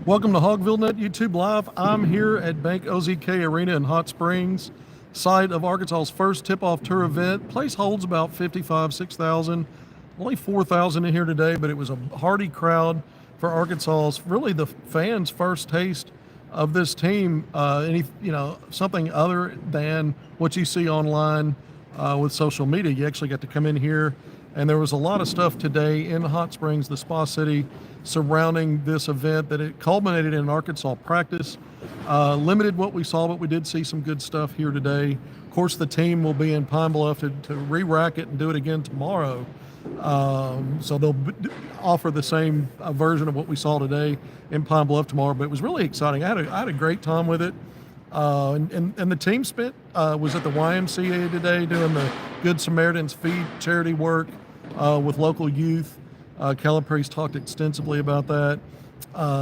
Welcome to HogvilleNET YouTube Live. I'm here at Bank OZK Arena in Hot Springs, site of Arkansas's first tip-off tour event. Place holds about 6,000. Only 4,000 in here today, but it was a hearty crowd for Arkansas's, really the fans' first taste of this team. Something other than what you see online with social media. You actually got to come in here, and there was a lot of stuff today in Hot Springs, the Spa City, surrounding this event that it culminated in Arkansas practice. Limited what we saw, but we did see some good stuff here today. Of course, the team will be in Pine Bluff to re-rack it and do it again tomorrow. So they'll offer the same version of what we saw today in Pine Bluff tomorrow, but it was really exciting. I had a great time with it. And the team was at the YMCA today doing the Good Samaritans Feed charity work with local youth. Calipari's talked extensively about that.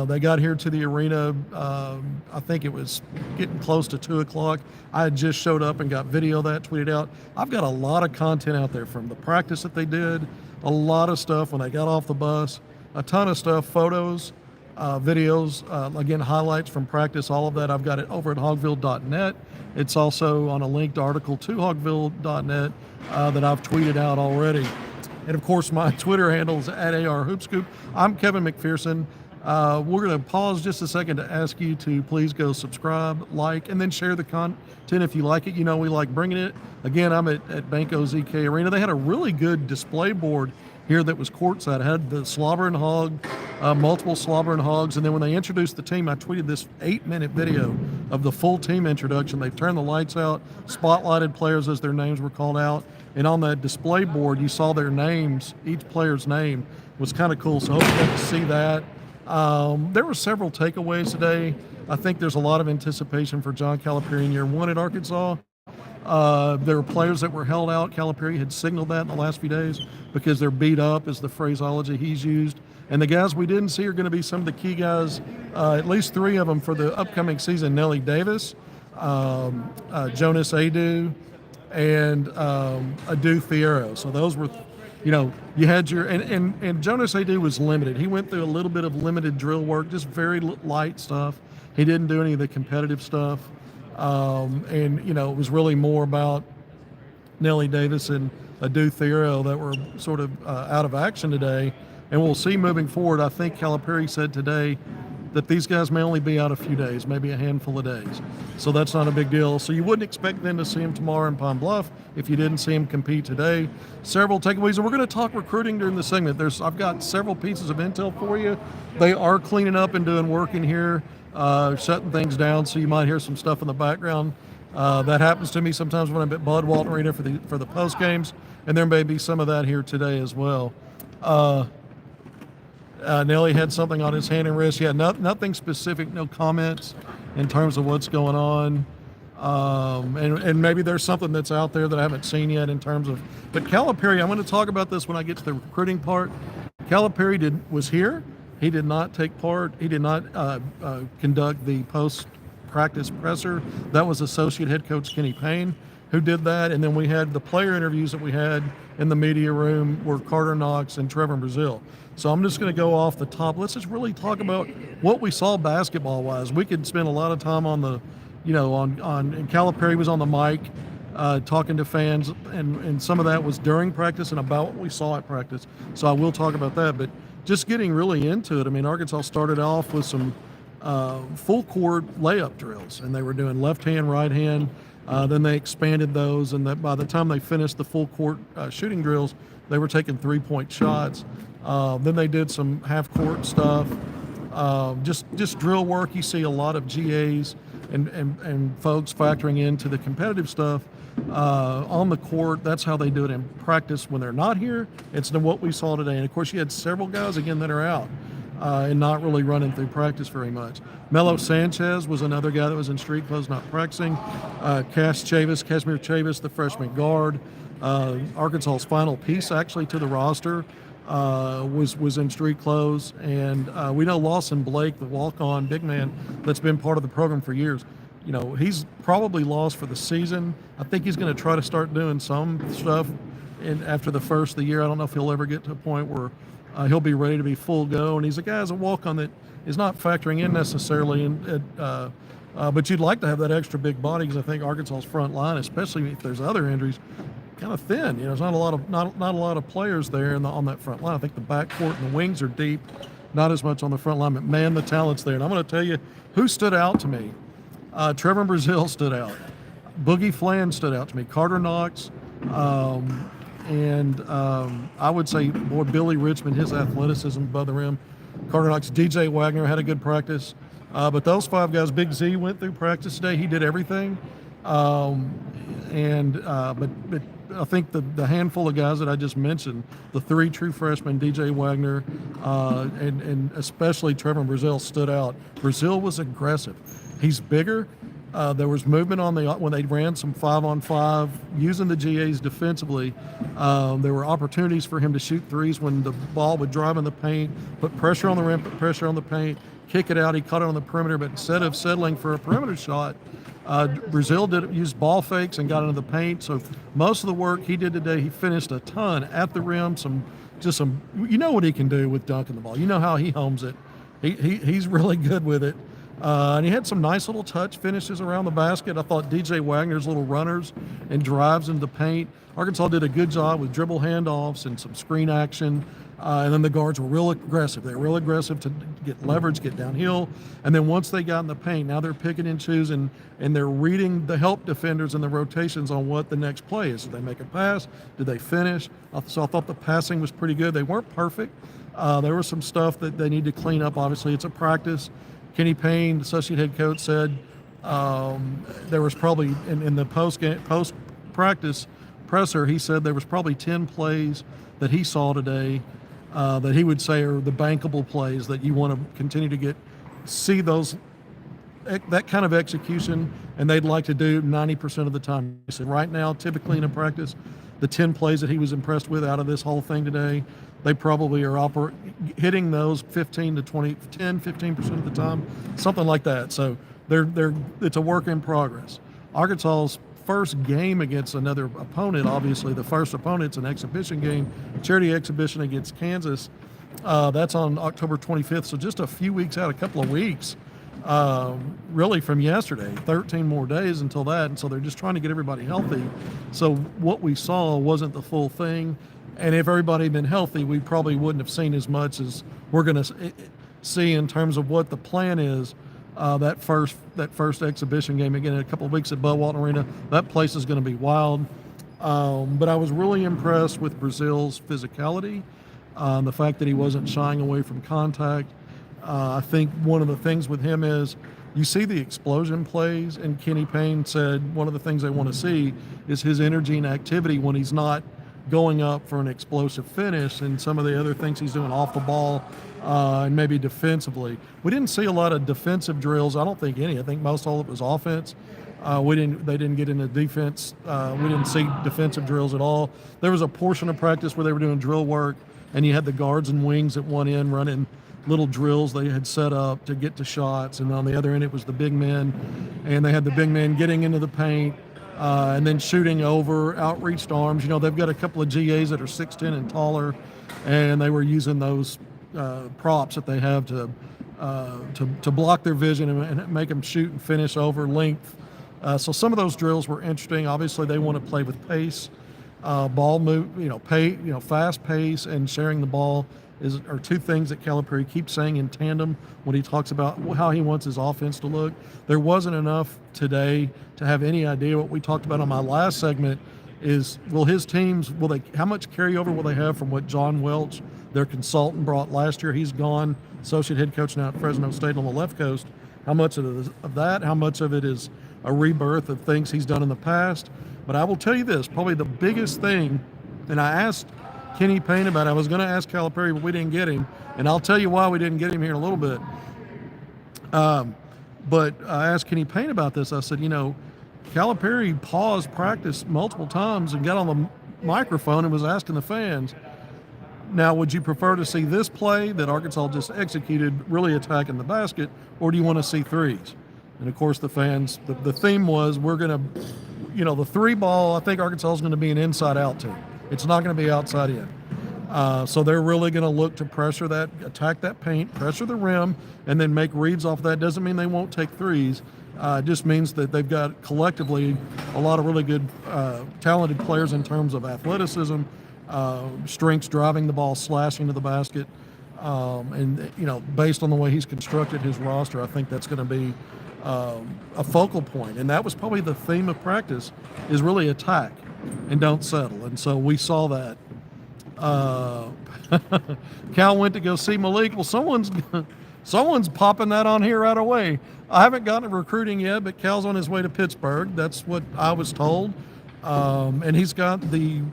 They got here to the arena, I think it was getting close to 2 o'clock. I had just showed up and got video of that tweeted out. I've got a lot of content out there from the practice that they did, a lot of stuff when they got off the bus, a ton of stuff, photos, videos, again, highlights from practice, all of that. I've got it over at HogvilleNET. It's also on a linked article to HogvilleNET that I've tweeted out already. And of course, my Twitter handle is @ARHoopscoop. I'm Kevin McPherson. We're going to pause just a second to ask you to please go subscribe, like, and then share the content if you like it. You know, we like bringing it. Again, I'm at Bank OZK Arena. They had a really good display board here that was courtside. It had the slobber and hog, multiple slobber and hogs. And then when they introduced the team, I tweeted this 8-minute video of the full team introduction. They've turned the lights out, spotlighted players as their names were called out. And on that display board, you saw their names. Each player's name was kind of cool. So hope you got to see that. There were several takeaways today. I think there's a lot of anticipation for John Calipari in year one at Arkansas. There were players that were held out. Calipari had signaled that in the last few days because they're beat up, is the phraseology he's used. And the guys we didn't see are going to be some of the key guys, at least 3 of them for the upcoming season: Nelly Davis, Jonas Adu, and Adu Thiero. So those were, you had your, and Jonas Adu was limited. He went through a little bit of limited drill work, just very light stuff. He didn't do any of the competitive stuff. It was really more about Nelly Davis and Adu Thiero that were sort of out of action today. And we'll see moving forward. I think Calipari said today that these guys may only be out a few days, maybe a handful of days. So that's not a big deal. So you wouldn't expect them to see him tomorrow in Pine Bluff if you didn't see him compete today. Several takeaways, and we're going to talk recruiting during the segment. I've got several pieces of intel for you. They are cleaning up and doing work in here, shutting things down, so you might hear some stuff in the background. That happens to me sometimes when I'm at Bud Walton Arena for the post games, and there may be some of that here today as well. Nelly had something on his hand and wrist. Yeah, nothing specific, no comments in terms of what's going on. And maybe there's something that's out there that I haven't seen yet in terms of. But Calipari, I'm going to talk about this when I get to the recruiting part. Calipari was here. He did not take part. He did not conduct the post-practice presser. That was associate head coach Kenny Payne who did that. And then we had the player interviews that we had in the media room were Carter Knox and Trevor Brazil. So I'm just going to go off the top. Let's just really talk about what we saw basketball-wise. We could spend a lot of time on the, and Calipari was on the mic talking to fans, and some of that was during practice and about what we saw at practice. So I will talk about that. But just getting really into it, I mean, Arkansas started off with some full-court layup drills, and they were doing left hand, right hand. Then they expanded those, and by the time they finished the full-court shooting drills, they were taking 3-point shots. Then they did some half-court stuff, just drill work. You see a lot of GAs and folks factoring into the competitive stuff on the court. That's how they do it in practice when they're not here. It's what we saw today. And, of course, you had several guys, again, that are out and not really running through practice very much. Melo Sanchez was another guy that was in street clothes, not practicing. Kashmir Chavis, the freshman guard, Arkansas's final piece, actually, to the roster, was in street clothes. And we know Lawson Blake, the walk-on big man that's been part of the program for years, he's probably lost for the season. I think he's going to try to start doing some stuff after the first of the year. I don't know if he'll ever get to a point where He'll be ready to be full go, and he's a guy as a walk-on that is not factoring in necessarily, but you'd like to have that extra big body because I think Arkansas's front line, especially if there's other injuries, kind of thin. There's not a lot of players there on that front line. I think the backcourt and the wings are deep, not as much on the front line. But man, the talent's there. And I'm going to tell you who stood out to me. Trevor Brazile stood out. Boogie Flan stood out to me. Carter Knox. I would say, boy, Billy Richmond, his athleticism above the rim. Carter Knox, DJ Wagner had a good practice. But those 5 guys, Big Z went through practice today. He did everything. But I think the handful of guys that I just mentioned, the 3 true freshmen, DJ Wagner, and especially Trevor Brazile stood out. Brazile was aggressive. He's bigger. There was movement when they ran some 5-on-5 using the GAs defensively. There were opportunities for him to shoot threes when the ball would drive in the paint, put pressure on the rim, put pressure on the paint, kick it out. He caught it on the perimeter, but instead of settling for a perimeter shot, Brazile used ball fakes and got into the paint. So most of the work he did today, he finished a ton at the rim. You know what he can do with dunking the ball. You know how he homes it. He's really good with it. And he had some nice little touch finishes around the basket. I thought DJ Wagner's little runners and drives into the paint. Arkansas did a good job with dribble handoffs and some screen action. And then the guards were real aggressive. They were real aggressive to get leverage, get downhill. And then once they got in the paint, now they're picking and choosing, and they're reading the help defenders and the rotations on what the next play is. Did they make a pass? Did they finish? So I thought the passing was pretty good. They weren't perfect. There was some stuff that they need to clean up. Obviously, it's a practice. Kenny Payne, associate head coach, said there was probably, in the post-practice presser, he said there was probably 10 plays that he saw today that he would say are the bankable plays that you want to continue to see that kind of execution, and they'd like to do 90% of the time. He said right now, typically in a practice, the 10 plays that he was impressed with out of this whole thing today, they probably are hitting those 15 to 20, 10, 15% of the time, something like that. So it's a work in progress. Arkansas's first game against another opponent, obviously the first opponent's an exhibition game, charity exhibition against Kansas. That's on October 25th, so just a few weeks out, a couple of weeks, really from yesterday, 13 more days until that, and so they're just trying to get everybody healthy. So what we saw wasn't the full thing, and if everybody had been healthy, we probably wouldn't have seen as much as we're going to see in terms of what the plan is. That first exhibition game again in a couple of weeks at Bud Walton Arena, that place is going to be wild. But I was really impressed with Brazile's physicality, the fact that he wasn't shying away from contact. I think one of the things with him is you see the explosion plays, and Kenny Payne said one of the things they want to see is his energy and activity when he's not going up for an explosive finish, and some of the other things he's doing off the ball and maybe defensively. We didn't see a lot of defensive drills. I don't think any. I think most all of it was offense. They didn't get into defense. We didn't see defensive drills at all. There was a portion of practice where they were doing drill work, and you had the guards and wings at one end running little drills they had set up to get to shots, and on the other end it was the big men, and they had the big men getting into the paint and then shooting over outreached arms. They've got a couple of GAs that are 6'10" and taller, and they were using those props that they have to block their vision and make them shoot and finish over length. So some of those drills were interesting. Obviously, they want to play with pace, ball move, fast pace, and sharing the ball are two things that Calipari keeps saying in tandem when he talks about how he wants his offense to look. There wasn't enough today to have any idea. What we talked about on my last segment is, his teams, how much carryover will they have from what John Welch, their consultant, brought last year? He's gone, associate head coach now at Fresno State on the left coast. How much of that, how much of it is a rebirth of things he's done in the past? But I will tell you this, probably the biggest thing, and I asked Kenny Payne about it. I was going to ask Calipari, but we didn't get him, and I'll tell you why we didn't get him here in a little bit. But I asked Kenny Payne about this. I said, Calipari paused practice multiple times and got on the microphone and was asking the fans, now, would you prefer to see this play that Arkansas just executed, really attacking the basket, or do you want to see threes? And, of course, the fans, the theme was we're going to, the three ball, I think Arkansas is going to be an inside-out team. It's not going to be outside in. So they're really going to look to pressure that, attack that paint, pressure the rim, and then make reads off that. Doesn't mean they won't take threes. It just means that they've got collectively a lot of really good, talented players in terms of athleticism, strengths, driving the ball, slashing to the basket. And, based on the way he's constructed his roster, I think that's going to be a focal point. And that was probably the theme of practice, is really attack and don't settle. And so we saw that. Cal went to go see Malik. Well, someone's popping that on here right away. I haven't gotten to recruiting yet, but Cal's on his way to Pittsburgh. That's what I was told. And he's got the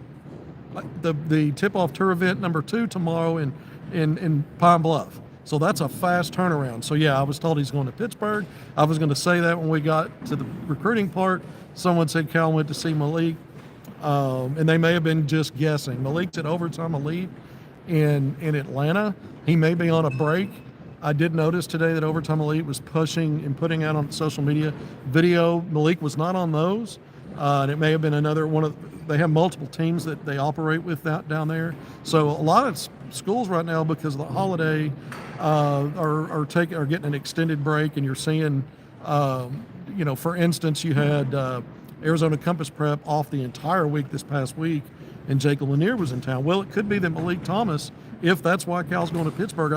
tip-off tour event number 2 tomorrow in Pine Bluff. So that's a fast turnaround. So yeah, I was told he's going to Pittsburgh. I was going to say that when we got to the recruiting part. Someone said Cal went to see Malik. And they may have been just guessing. Malik's at Overtime Elite in Atlanta. He may be on a break. I did notice today that Overtime Elite was pushing and putting out on social media video. Malik was not on those. And it may have been another one of, they have multiple teams that they operate with down there. So a lot of schools right now, because of the holiday, are getting an extended break, and you're seeing, for instance, you had Arizona Compass Prep off the entire week this past week, and Jacob Lanier was in town. Well, it could be that Malik Thomas, if that's why Cal's going to Pittsburgh,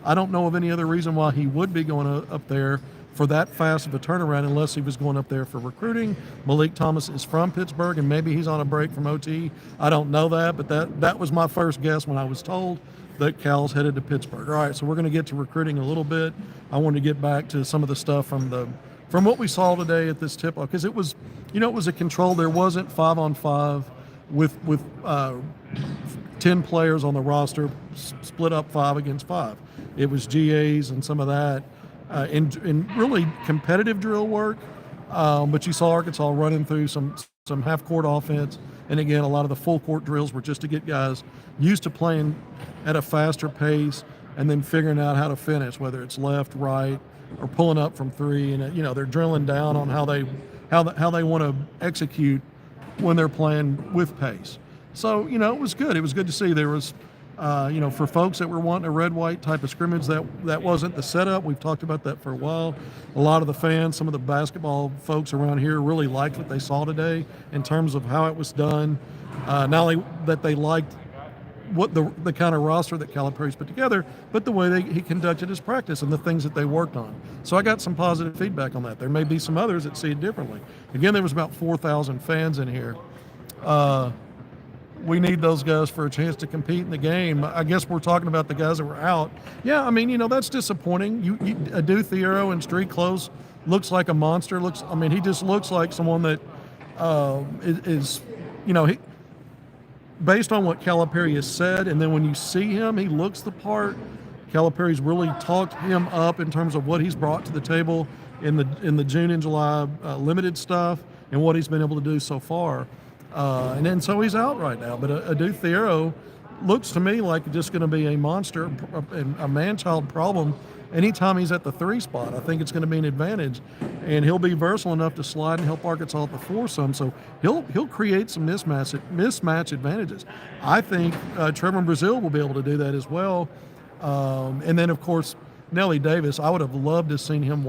I don't know of any other reason why he would be going up there for that fast of a turnaround, unless he was going up there for recruiting. Malik Thomas is from Pittsburgh, and maybe he's on a break from OT. I don't know that, but that was my first guess when I was told that Cal's headed to Pittsburgh. All right, so we're going to get to recruiting a little bit. I wanted to get back to some of the stuff from what we saw today at this tip-off, because it was a control. There wasn't 5-on-5 with 10 players on the roster, split up 5 against 5. It was GAs and some of that, in really competitive drill work. But you saw Arkansas running through some half-court offense. And again, a lot of the full-court drills were just to get guys used to playing at a faster pace and then figuring out how to finish, whether it's left, right, or pulling up from 3. And they're drilling down on how they want to execute when they're playing with pace. So it was good. It was good to see. There was for folks that were wanting a red-white type of scrimmage, that wasn't the setup. We've talked about that for a while. A lot of the fans, some of the basketball folks around here really liked what they saw today in terms of how it was done. Not only that they liked what the kind of roster that Calipari's put together, but the way he conducted his practice and the things that they worked on. So I got some positive feedback on that. There may be some others that see it differently. Again, there was about 4,000 fans in here. We need those guys for a chance to compete in the game. I guess we're talking about the guys that were out. Yeah, that's disappointing. Adu Thiero in street clothes looks like a monster. He just looks like someone that based on what Calipari has said, and then when you see him, he looks the part. Calipari's really talked him up in terms of what he's brought to the table in the June and July limited stuff and what he's been able to do so far. And then so he's out right now. But Adu Thiero looks to me like just going to be a monster, a man-child problem anytime he's at the 3 spot. I think it's going to be an advantage, and he'll be versatile enough to slide and help Arkansas at the 4 some. So he'll create some mismatch advantages. I think Trevor Brazil will be able to do that as well. And then of course Nelly Davis. I would have loved to have seen him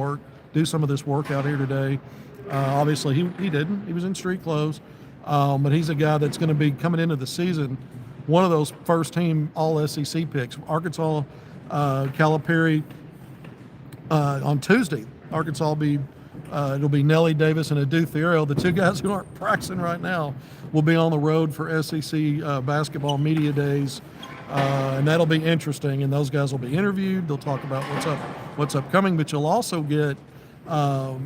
do some of this work out here today. Obviously he didn't. He was in street clothes. But he's a guy that's going to be coming into the season, one of those first-team All-SEC picks. Arkansas, Calipari, on Tuesday. Arkansas it'll be Nelly Davis and Adu Thiero. The 2 guys who aren't practicing right now will be on the road for SEC basketball media days, and that'll be interesting. And those guys will be interviewed. They'll talk about what's upcoming. But you'll also get, the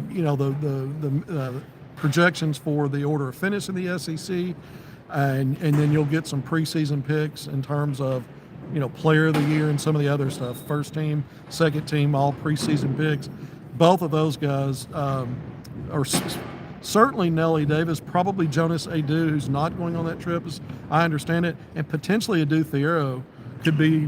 projections for the order of finish in the SEC, and then you'll get some preseason picks in terms of player of the year and some of the other stuff. First team, second team, all preseason picks. Both of those guys are certainly Nelly Davis, probably Jonas Adu, who's not going on that trip, as I understand it, and potentially Adu Thiero could be,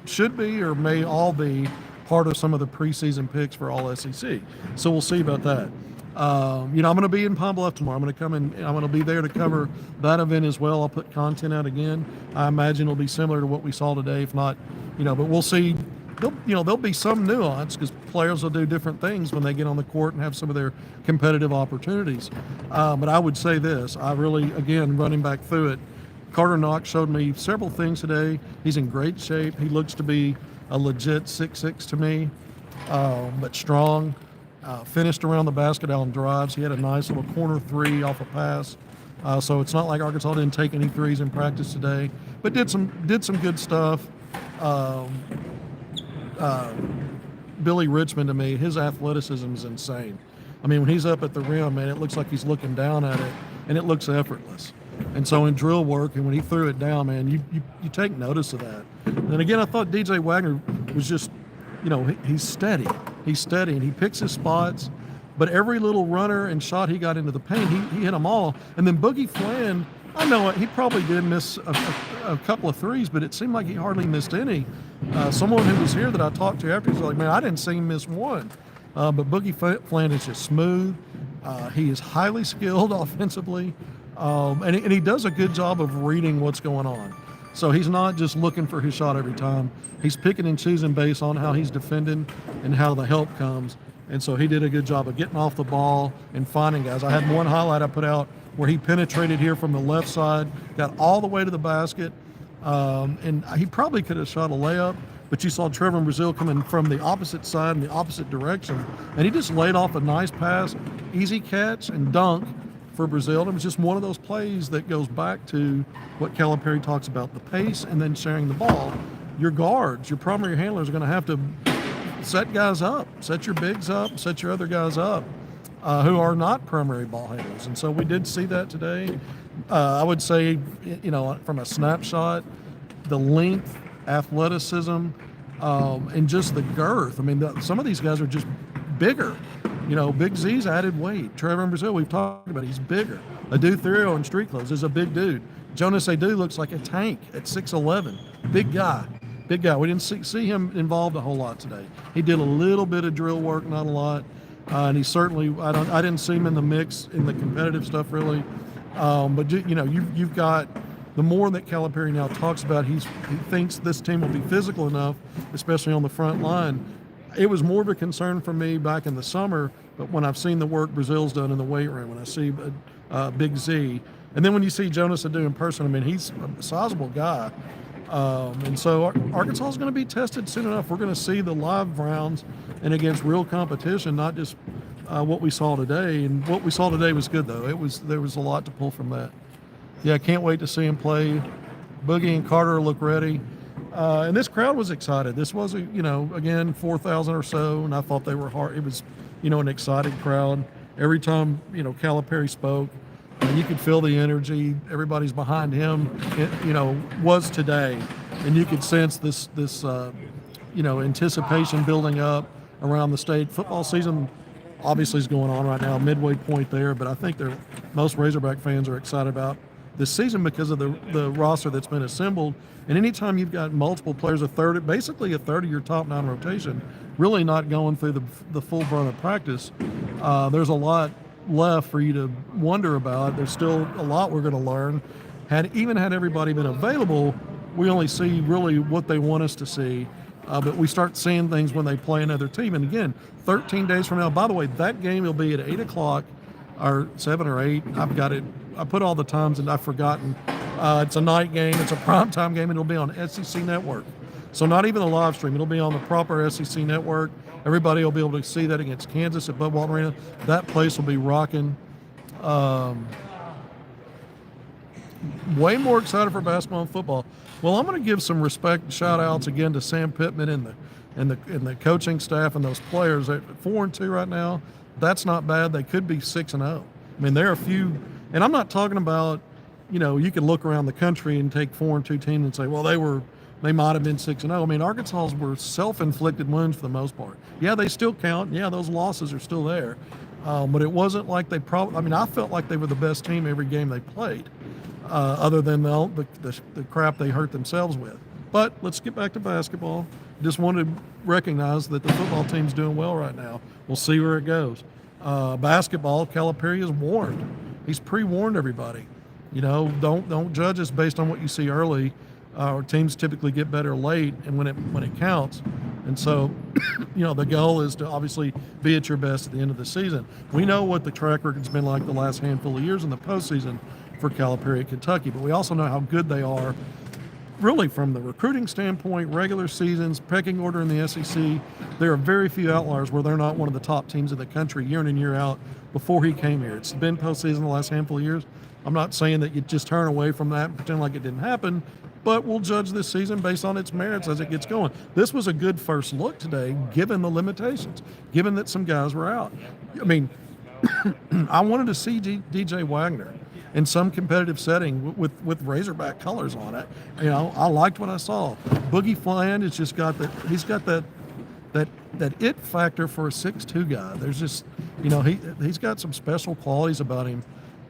should be or may all be part of some of the preseason picks for All SEC. So we'll see about that. I'm going to be in Pine Bluff tomorrow. I'm going to come in. I'm going to be there to cover that event as well. I'll put content out again. I imagine it'll be similar to what we saw today, if not, but we'll see. There'll be some nuance because players will do different things when they get on the court and have some of their competitive opportunities. But I would say this: I really, again, running back through it, Carter Knox showed me several things today. He's in great shape. He looks to be a legit 6'6" to me, but strong. Finished around the basket on drives. He had a nice little corner three off a pass. So it's not like Arkansas didn't take any threes in practice today, but did some good stuff. Billy Richmond, to me, his athleticism is insane. I mean, when he's up at the rim, man, it looks like he's looking down at it, and it looks effortless. And so in drill work, and when he threw it down, man, you take notice of that. And again, I thought DJ Wagner was just, he's steady. He's steady, and he picks his spots. But every little runner and shot he got into the paint, he hit them all. And then Boogie Fland, I know he probably did miss a couple of threes, but it seemed like he hardly missed any. Someone who was here that I talked to after, he's like, man, I didn't see him miss one. But Boogie Fland is just smooth. He is highly skilled offensively, and he does a good job of reading what's going on. So he's not just looking for his shot every time. He's picking and choosing based on how he's defending and how the help comes. And so he did a good job of getting off the ball and finding guys. I had one highlight I put out where he penetrated here from the left side, got all the way to the basket, and he probably could have shot a layup, but you saw Trevor Brazil coming from the opposite side in the opposite direction, and he just laid off a nice pass, easy catch, and dunk for Brazil. It was just one of those plays that goes back to what Calipari talks about, the pace and then sharing the ball. Your guards, your primary handlers are going to have to set guys up, set your bigs up, set your other guys up who are not primary ball handlers. And so we did see that today. I would say, from a snapshot, the length, athleticism, and just the girth. I mean, some of these guys are just bigger. Big Z's added weight. Trevor Brazil, we've talked about, he's bigger. Adu Thurio in street clothes is a big dude. Jonas Adu looks like a tank at 6'11". Big guy. We didn't see him involved a whole lot today. He did a little bit of drill work, not a lot. And he certainly, I didn't see him in the mix in the competitive stuff really. But you've got, the more that Calipari now talks about, he thinks this team will be physical enough, especially on the front line. It was more of a concern for me back in the summer, but when I've seen the work Brazil's done in the weight room, when I see Big Z, and then when you see Jonas Adu in person, I mean, he's a sizable guy. And so Arkansas is going to be tested soon enough. We're going to see the live rounds and against real competition, not just what we saw today. And what we saw today was good, though. There was a lot to pull from that. Yeah, I can't wait to see him play. Boogie and Carter look ready. And this crowd was excited. This was, again, 4,000 or so, and I thought they were hard. It was, an excited crowd. Every time, Calipari spoke, you could feel the energy. Everybody's behind him, was today. And you could sense this anticipation building up around the state. Football season obviously is going on right now, midway point there, but I think most Razorback fans are excited about this season because of the roster that's been assembled. And anytime you've got multiple players, basically a third of your top 9 rotation, really not going through the full brunt of practice, there's a lot left for you to wonder about. There's still a lot we're going to learn. Had everybody been available, we only see really what they want us to see. But we start seeing things when they play another team. And again, 13 days from now, by the way, that game will be at 8 o'clock or 7 or 8. I've got it. I put all the times and I've forgotten. It's a night game. It's a primetime game, and it'll be on SEC Network. So not even a live stream. It'll be on the proper SEC Network. Everybody will be able to see that against Kansas at Bud Walton Arena. That place will be rocking. Way more excited for basketball and football. Well, I'm going to give some respect and shout-outs again to Sam Pittman and the coaching staff and those players. At 4-2 right now, that's not bad. They could be 6-0. I mean, there are a few, and I'm not talking about, you can look around the country and take 4-2 teams and say, well, they might have been 6-0. I mean, Arkansas were self-inflicted wounds for the most part. Yeah, they still count. Yeah, those losses are still there. But it wasn't like I felt like they were the best team every game they played, other than the crap they hurt themselves with. But let's get back to basketball. Just wanted to recognize that the football team's doing well right now. We'll see where it goes. Basketball, Calipari is warned. He's pre-warned everybody. Don't judge us based on what you see early. Teams typically get better late, and when it counts. And so, the goal is to obviously be at your best at the end of the season. We know what the track record's been like the last handful of years in the postseason for Calipari at Kentucky, but we also know how good they are really from the recruiting standpoint, regular seasons, pecking order in the SEC. There are very few outliers where they're not one of the top teams in the country year in and year out before he came here. It's been postseason the last handful of years. I'm not saying that you just turn away from that and pretend like it didn't happen, but we'll judge this season based on its merits as it gets going. This was a good first look today, given the limitations, given that some guys were out. I mean, I wanted to see DJ Wagner in some competitive setting with Razorback colors on it. I liked what I saw. Boogie Fland has just got that. He's got that it factor for a 6'2" guy. There's just, he's got some special qualities about him,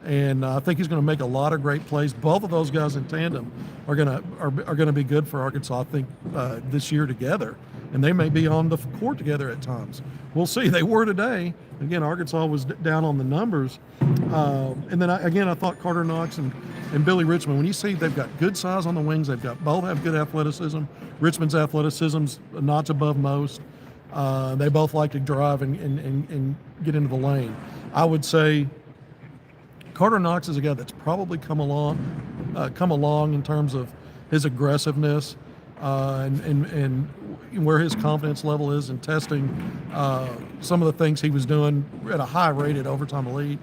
and I think he's going to make a lot of great plays. Both of those guys in tandem are gonna be good for Arkansas, I think, this year together, and they may be on the court together at times. We'll see. They were today. Again, Arkansas was down on the numbers. And then, I thought Carter Knox and Billy Richmond, when you see they've got good size on the wings, both have good athleticism. Richmond's athleticism's a notch above most. They both like to drive and get into the lane. I would say Carter Knox is a guy that's probably come along in terms of his aggressiveness and where his confidence level is in testing some of the things he was doing at a high rate at Overtime Elite.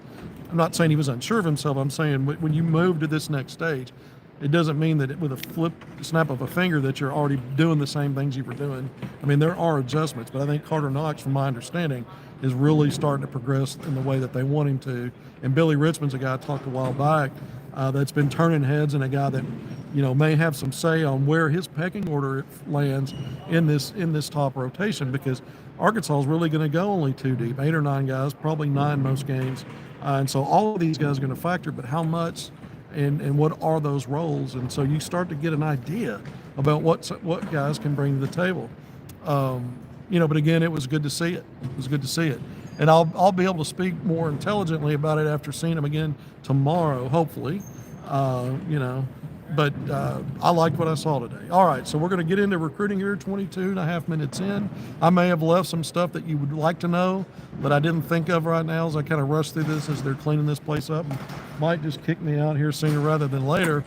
I'm not saying he was unsure of himself. I'm saying when you move to this next stage, it doesn't mean that with a snap of a finger that you're already doing the same things you were doing. I mean, there are adjustments, but I think Carter Knox, from my understanding, is really starting to progress in the way that they want him to. And Billy Richmond's a guy I talked a while back that's been turning heads, and a guy that may have some say on where his pecking order lands in this top rotation, because Arkansas is really going to go only 2 deep, 8 or 9 guys, probably 9 most games. And so all of these guys are going to factor, but how much and what are those roles? And so you start to get an idea about what guys can bring to the table. But again, it was good to see it. It was good to see it. And I'll be able to speak more intelligently about it after seeing them again tomorrow, hopefully. But I liked what I saw today. All right, so we're going to get into recruiting here, 22 and a half minutes in. I may have left some stuff that you would like to know that I didn't think of right now as I kind of rush through this as they're cleaning this place up. Might just kick me out here sooner rather than later.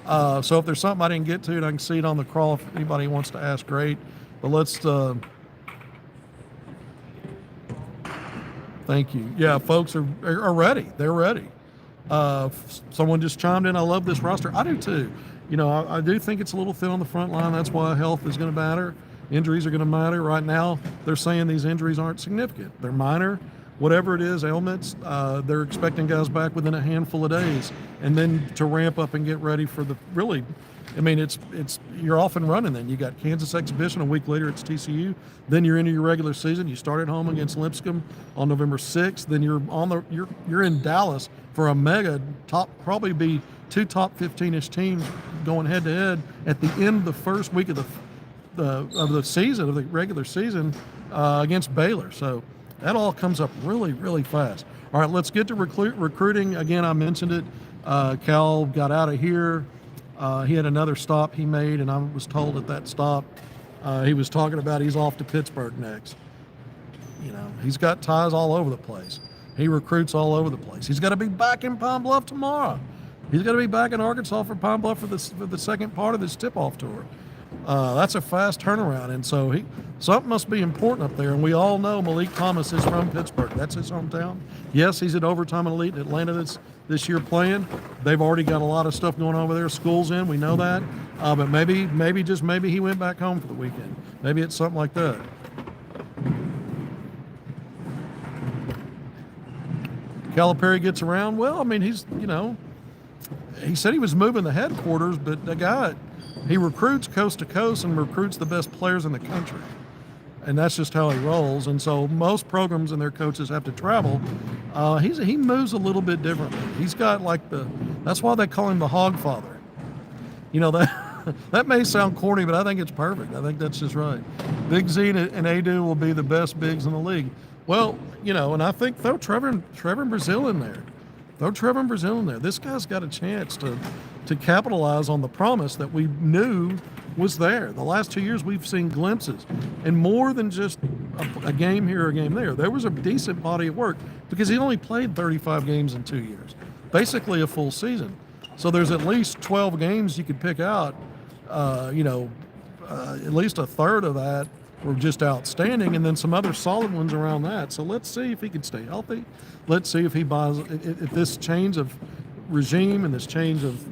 So if there's something I didn't get to and I can see it on the crawl, if anybody wants to ask, great. But let's... Thank you. Yeah, folks are ready. They're ready. Someone just chimed in. I love this roster. I do too. I do think it's a little thin on the front line. That's why health is going to matter. Injuries are going to matter. Right now, they're saying these injuries aren't significant. They're minor. Whatever it is, ailments, they're expecting guys back within a handful of days, and then to ramp up and get ready for the really. I mean, it's you're off and running. Then you got Kansas exhibition a week later. It's TCU. Then you're into your regular season. You start at home against Lipscomb on November 6th. Then you're in Dallas for a mega top, probably be 2 top 15-ish teams going head to head at the end of the first week of the season, of the regular season, against Baylor. So that all comes up really, really fast. All right, let's get to recruiting. Again, I mentioned it. Cal got out of here. He had another stop he made, and I was told at that stop he was talking about he's off to Pittsburgh next. He's got ties all over the place. He recruits all over the place. He's got to be back in Pine Bluff tomorrow. He's got to be back in Arkansas for Pine Bluff for the second part of this tip-off tour. That's a fast turnaround, and so something must be important up there. And we all know Malik Thomas is from Pittsburgh. That's his hometown. Yes, he's at Overtime Elite in Atlanta this year playing. They've already got a lot of stuff going on over there. School's in, we know that. But maybe he went back home for the weekend. Maybe it's something like that. Calipari gets around. Well, I mean, he said he was moving the headquarters, but the guy, he recruits coast to coast and recruits the best players in the country. And that's just how he rolls. And so most programs and their coaches have to travel. He moves a little bit differently. He's got that's why they call him the Hog Father. That may sound corny, but I think it's perfect. I think that's just right. Big Z and Adu will be the best bigs in the league. Well, and I think throw Trevor Brazil in there. Throw Trevor Brazil in there. This guy's got a chance to capitalize on the promise that we knew was there. The last 2 years we've seen glimpses, and more than just a game here or a game there. There was a decent body of work because he only played 35 games in 2 years, basically a full season. So there's at least 12 games you could pick out. At least a third of that were just outstanding, and then some other solid ones around that. So let's see if he can stay healthy. Let's see if he buys. If this change of regime and this change of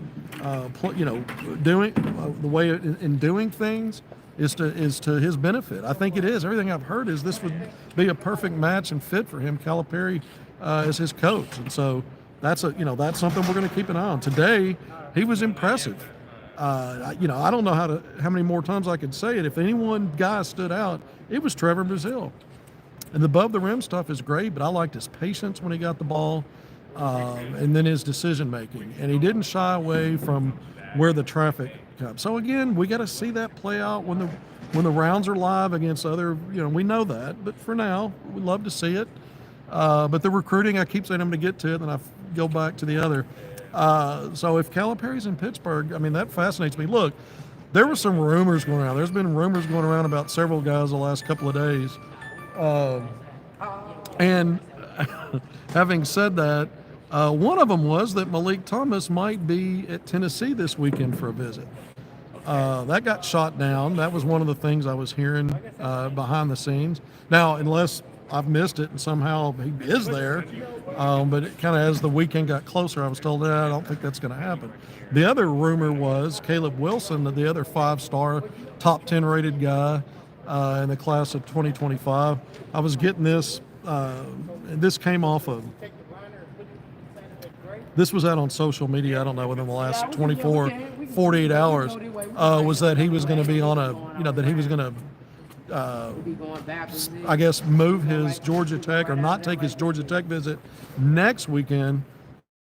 doing the way in doing things is to his benefit. I think it is. Everything I've heard is this would be a perfect match and fit for him. Calipari as his coach, and so that's something we're going to keep an eye on. Today, he was impressive. I don't know how many more times I could say it. If any one guy stood out, it was Trevor Brazil. And the above the rim stuff is great, but I liked his patience when he got the ball, and then his decision making. And he didn't shy away from where the traffic comes. So again, we got to see that play out when the rounds are live against other. We know that, but for now, we'd love to see it. But the recruiting, I keep saying I'm going to get to it, and I go back to the other. So if Calipari's in Pittsburgh, that fascinates me. Look, there were some rumors going around. There's been rumors going around about several guys the last couple of days. And having said that, one of them was that Malik Thomas might be at Tennessee this weekend for a visit. That got shot down. That was one of the things I was hearing behind the scenes. Now, unless I've missed it and somehow he is there, but it kind of as the weekend got closer, I was told that I don't think that's going to happen. The other rumor was Caleb Wilson, the other 5-star, top 10 rated guy in the class of 2025. I was getting this, and this came off of, this was out on social media, I don't know, within the last 24, 48 hours, was that he was going to be on that he was going to I guess move his Georgia Tech or not take his Georgia Tech visit next weekend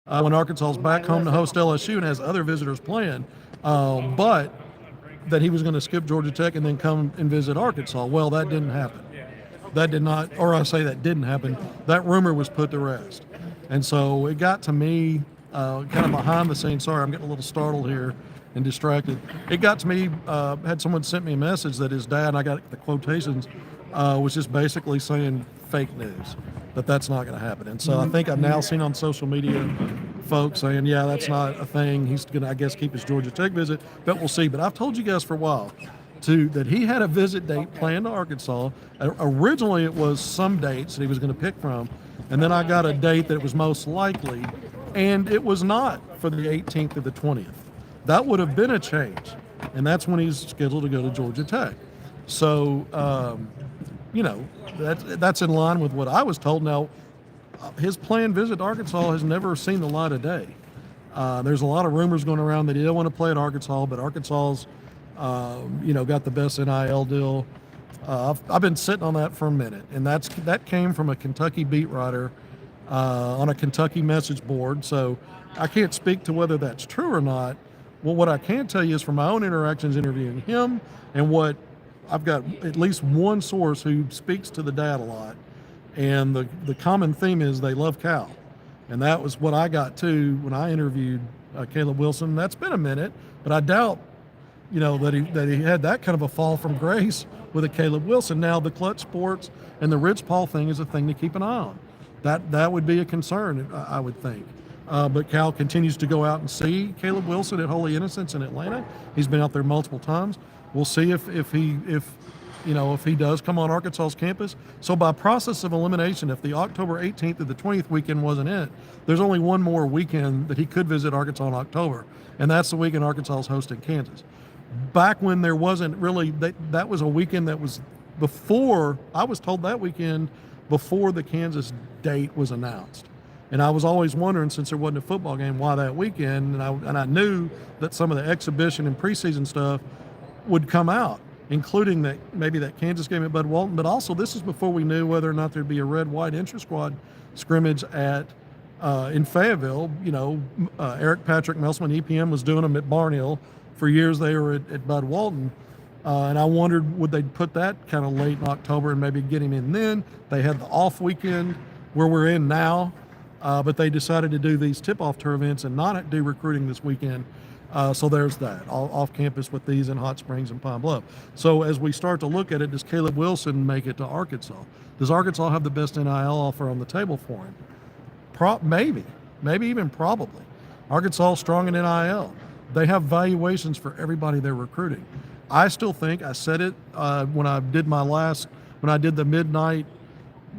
when Arkansas is back home to host LSU and has other visitors playing, but that he was going to skip Georgia Tech and then come and visit Arkansas. Well, that didn't happen. That did not, or I say that didn't happen. That rumor was put to rest. And so it got to me kind of behind the scenes. Sorry, I'm getting a little startled here and distracted. It got to me, had someone sent me a message that his dad, and I got the quotations, was just basically saying fake news, that that's not going to happen. And so I think I've now seen on social media folks saying, yeah, that's not a thing. He's going to, I guess, keep his Georgia Tech visit, but we'll see. But I've told you guys for a while, too, that he had a visit date planned to Arkansas. Originally, it was some dates that he was going to pick from, and then I got a date that was most likely, and it was not for the 18th or the 20th. That would have been a change, and that's when he's scheduled to go to Georgia Tech. So, that's in line with what I was told. Now, his planned visit to Arkansas has never seen the light of day. There's a lot of rumors going around that he didn't want to play at Arkansas, but Arkansas's, got the best NIL deal. I've been sitting on that for a minute, and that came from a Kentucky beat writer on a Kentucky message board. So I can't speak to whether that's true or not. Well, what I can tell you is from my own interactions interviewing him and what I've got at least one source who speaks to the dad a lot, and the common theme is they love Cal. And that was what I got to when I interviewed Caleb Wilson. That's been a minute, but I doubt, that he had that kind of a fall from grace with a Caleb Wilson. Now the Clutch Sports and the Rich Paul thing is a thing to keep an eye on. That would be a concern, I would think. But Cal continues to go out and see Caleb Wilson at Holy Innocents in Atlanta. He's been out there multiple times. We'll see if he does come on Arkansas's campus. So by process of elimination, if the October 18th or the 20th weekend wasn't it, there's only one more weekend that he could visit Arkansas in October, and that's the weekend Arkansas is hosting Kansas. Back when there wasn't really, that was a weekend that was before, I was told that weekend before the Kansas date was announced. And I was always wondering, since there wasn't a football game, why that weekend, and I knew that some of the exhibition and preseason stuff would come out, including maybe that Kansas game at Bud Walton, but also this is before we knew whether or not there'd be a red-white intra-squad scrimmage in Fayetteville. Eric Patrick Melsman, EPM, was doing them at Barnhill For years they were at Bud Walton. And I wondered, would they put that kind of late in October and maybe get him in then? They had the off weekend where we're in now, but they decided to do these tip-off tour events and not do recruiting this weekend. So there's that, off campus with these in Hot Springs and Pine Bluff. So as we start to look at it, does Caleb Wilson make it to Arkansas? Does Arkansas have the best NIL offer on the table for him? Maybe even probably. Arkansas is strong in NIL. They have valuations for everybody they're recruiting. I still think, I said it when I did the Midnight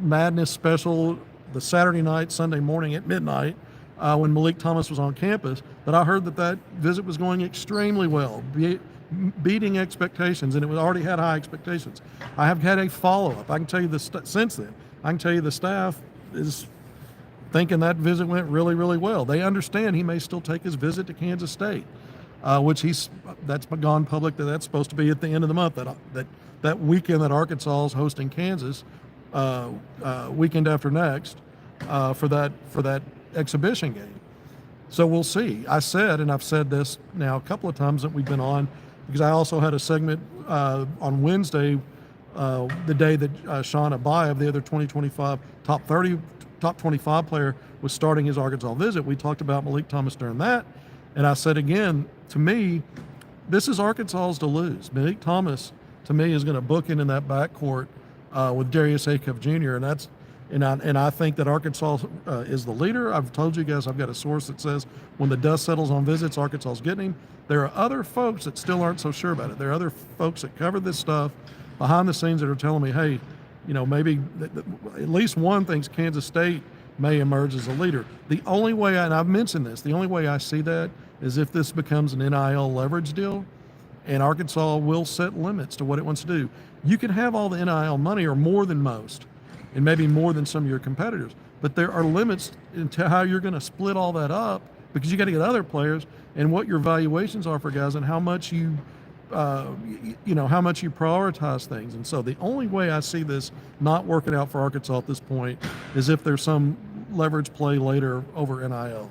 Madness special, the Saturday night, Sunday morning at midnight, when Malik Thomas was on campus, that I heard that visit was going extremely well, beating expectations, and it already had high expectations. I have had a follow-up. I can tell you since then, I can tell you the staff is thinking that visit went really, really well. They understand he may still take his visit to Kansas State, which that's gone public that's supposed to be at the end of the month. That weekend that Arkansas is hosting Kansas, weekend after next, for that exhibition game. So we'll see. I said, and I've said this now a couple of times that we've been on, because I also had a segment on Wednesday, the day that Sean Abayev, the other 2025 top 25 player, was starting his Arkansas visit. We talked about Malik Thomas during that, and I said again, to me, this is Arkansas's to lose. Malik Thomas, to me, is going to book in that backcourt with Darius Acuff Jr., and I think that Arkansas is the leader. I've told you guys I've got a source that says when the dust settles on visits, Arkansas is getting him. There are other folks that still aren't so sure about it. There are other folks that cover this stuff behind the scenes that are telling me, hey, maybe at least one thinks Kansas State may emerge as a leader. The only way, and I've mentioned this, the only way I see that is if this becomes an NIL leverage deal, and Arkansas will set limits to what it wants to do. You can have all the NIL money, or more than most, and maybe more than some of your competitors, but there are limits to how you're going to split all that up, because you got to get other players and what your valuations are for guys and how much you prioritize things. And so the only way I see this not working out for Arkansas at this point is if there's some leverage play later over NIL.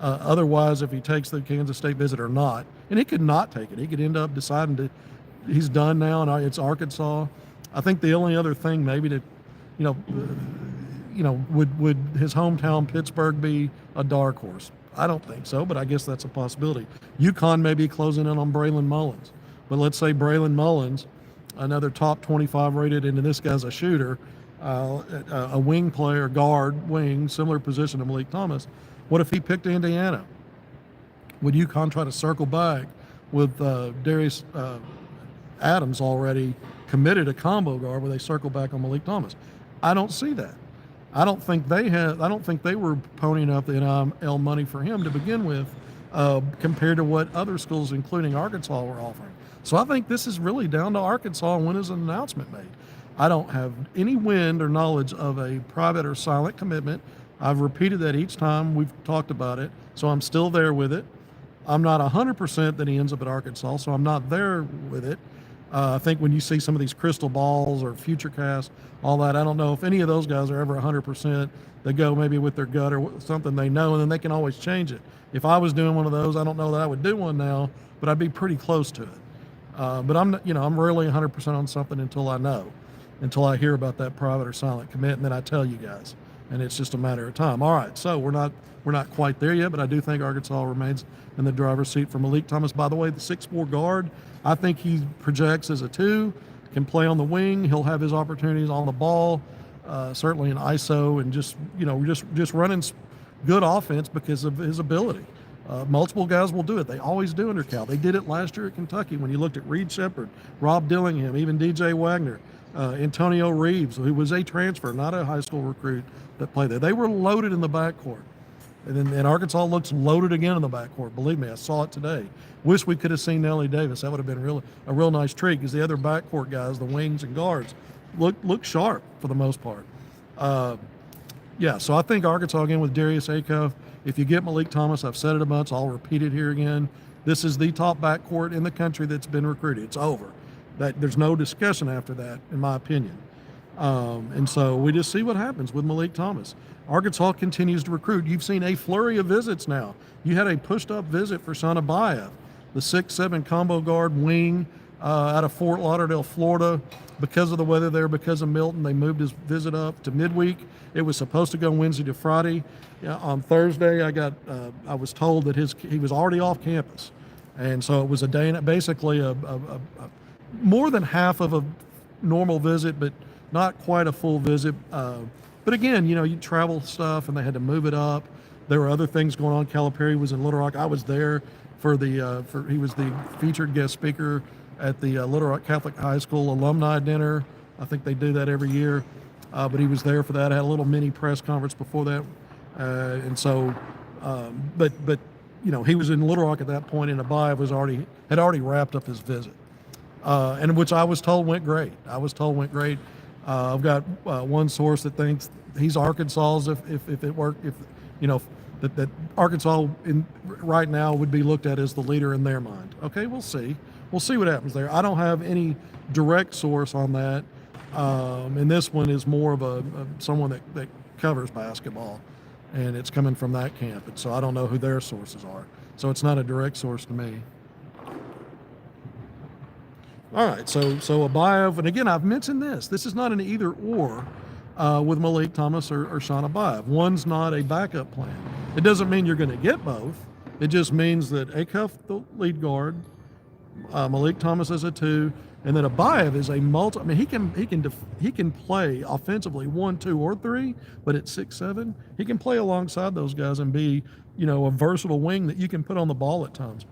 Otherwise, if he takes the Kansas State visit or not, and he could not take it, he could end up deciding he's done now and it's Arkansas. I think the only other thing maybe to, would his hometown Pittsburgh be a dark horse? I don't think so, but I guess that's a possibility. UConn may be closing in on Braylon Mullins, but let's say Braylon Mullins, another top 25 rated, and this guy's a shooter, a wing player, guard, wing, similar position to Malik Thomas. What if he picked Indiana? Would UConn try to circle back with Darius Adams already committed a combo guard where they circle back on Malik Thomas? I don't see that. I don't think they were ponying up the NIL money for him to begin with, compared to what other schools, including Arkansas, were offering. So I think this is really down to Arkansas when is an announcement made. I don't have any wind or knowledge of a private or silent commitment. I've repeated that each time we've talked about it, so I'm still there with it. I'm not 100% that he ends up at Arkansas, so I'm not there with it. I think when you see some of these crystal balls or FutureCast, all that, I don't know if any of those guys are ever 100%. They go maybe with their gut or something they know, and then they can always change it. If I was doing one of those, I don't know that I would do one now, but I'd be pretty close to it. But I'm rarely 100% on something until I hear about that private or silent commit, and then I tell you guys, and it's just a matter of time. All right, so we're not quite there yet, but I do think Arkansas remains in the driver's seat for Malik Thomas. By the way, the 6'4" guard, I think he projects as a 2, can play on the wing. He'll have his opportunities on the ball, certainly in ISO, and just running good offense because of his ability. Multiple guys will do it. They always do under Cal. They did it last year at Kentucky when you looked at Reed Shepherd, Rob Dillingham, even DJ Wagner, Antonio Reeves, who was a transfer, not a high school recruit that played there. They were loaded in the backcourt. And Arkansas looks loaded again in the backcourt. Believe me, I saw it today. Wish we could have seen Nellie Davis. That would have been a real nice treat, because the other backcourt guys, the wings and guards, look sharp for the most part. So I think Arkansas again with Darius Acuff. If you get Malik Thomas, I've said it a bunch, I'll repeat it here again. This is the top backcourt in the country that's been recruited. It's over. There's no discussion after that, in my opinion. And so we just see what happens with Malik Thomas. Arkansas continues to recruit. You've seen a flurry of visits now. You had a pushed-up visit for Sean Abayev. the 6'7" combo guard wing out of Fort Lauderdale, Florida. Because of the weather there, because of Milton, they moved his visit up to midweek. It was supposed to go Wednesday to Friday. On Thursday, I was told that he was already off campus, and so it was a day, basically a more than half of a normal visit, but not quite a full visit. But again, you travel stuff, and they had to move it up. There were other things going on. Calipari was in Little Rock. I was there for he was the featured guest speaker at the Little Rock Catholic High School alumni dinner. I think they do that every year, but he was there for that. I had a little mini press conference before that, and so, but he was in Little Rock at that point, and Abayev had already wrapped up his visit, and which I was told went great. I've got one source that thinks he's Arkansas's if it worked, that Arkansas right now would be looked at as the leader in their mind. Okay, we'll see. We'll see what happens there. I don't have any direct source on that, and this one is more of someone that covers basketball, and it's coming from that camp, and so I don't know who their sources are. So it's not a direct source to me. All right, so Abayev, and again, I've mentioned this. This is not an either or with Malik Thomas or Sean Abayev. One's not a backup plan. It doesn't mean you're going to get both. It just means that Acuff, the lead guard, Malik Thomas as a 2, and then Abayev is a multi. I mean, he can play offensively 1, 2, or 3, but at 6'7", he can play alongside those guys and be a versatile wing that you can put on the ball at times.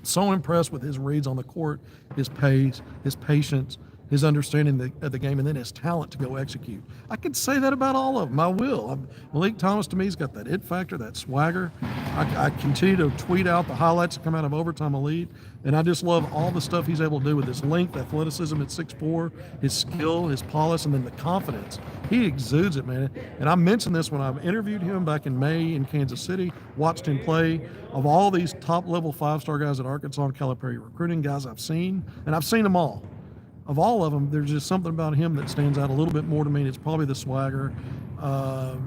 So impressed with his reads on the court, his pace, his patience, his understanding of the game, and then his talent to go execute. I could say that about all of them. I will. Malik Thomas, to me, he's got that it factor, that swagger. I continue to tweet out the highlights that come out of Overtime Elite, and I just love all the stuff he's able to do with his length, athleticism at 6'4", his skill, his polish, and then the confidence. He exudes it, man. And I mentioned this when I interviewed him back in May in Kansas City, watched him play. Of all these top-level 5-star guys at Arkansas and Calipari recruiting guys I've seen, and I've seen them all, of all of them, there's just something about him that stands out a little bit more to me, and it's probably the swagger.